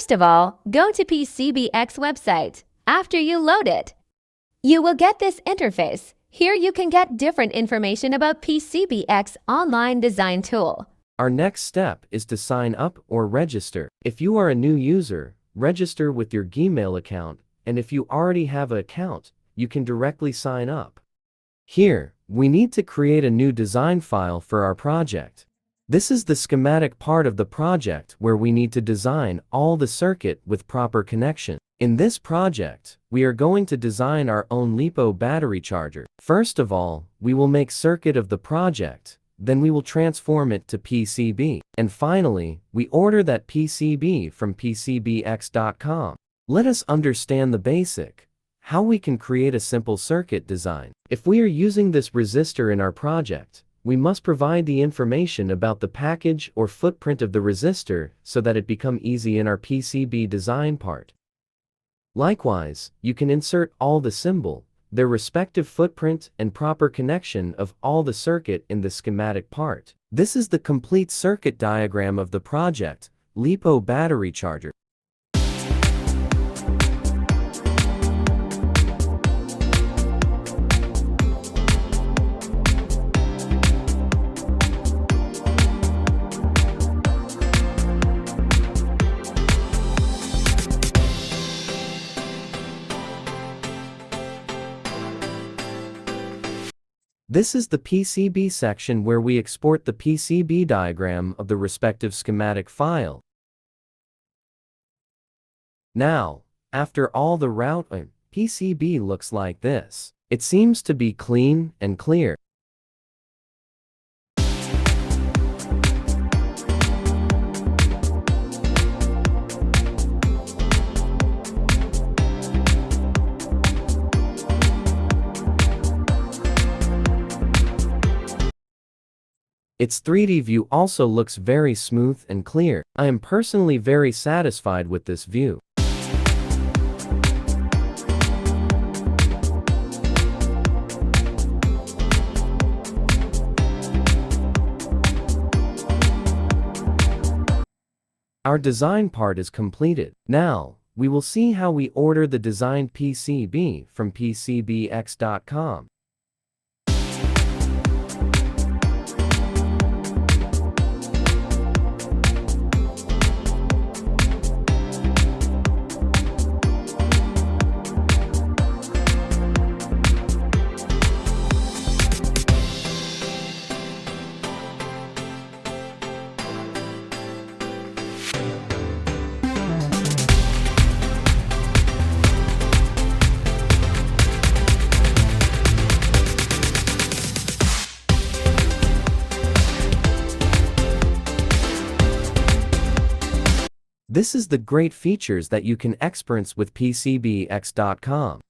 First of all, go to PCBX website. After you load it, you will get this interface. Here you can get different information about PCBX online design tool. Our next step is to sign up or register. If you are a new user, register with your Gmail account, and if you already have an account, you can directly sign up. Here, we need to create a new design file for our project. This is the schematic part of the project where we need to design all the circuit with proper connection. In this project, we are going to design our own LiPo battery charger. First of all, we will make circuit of the project, then we will transform it to PCB. And finally, we order that PCB from PCBX.com. Let us understand the basic, how we can create a simple circuit design. If we are using this resistor in our project, we must provide the information about the package or footprint of the resistor so that it become easy in our PCB design part. Likewise, you can insert all the symbol, their respective footprint and proper connection of all the circuit in the schematic part. This is the complete circuit diagram of the project, LiPo battery charger. This is the PCB section where we export the PCB diagram of the respective schematic file. Now, after all the routing, PCB looks like this. It seems to be clean and clear. Its 3D view also looks very smooth and clear. I am personally very satisfied with this view. Our design part is completed. Now, we will see how we order the designed PCB from PCBX.com. This is the great features that you can experience with PCBX.com.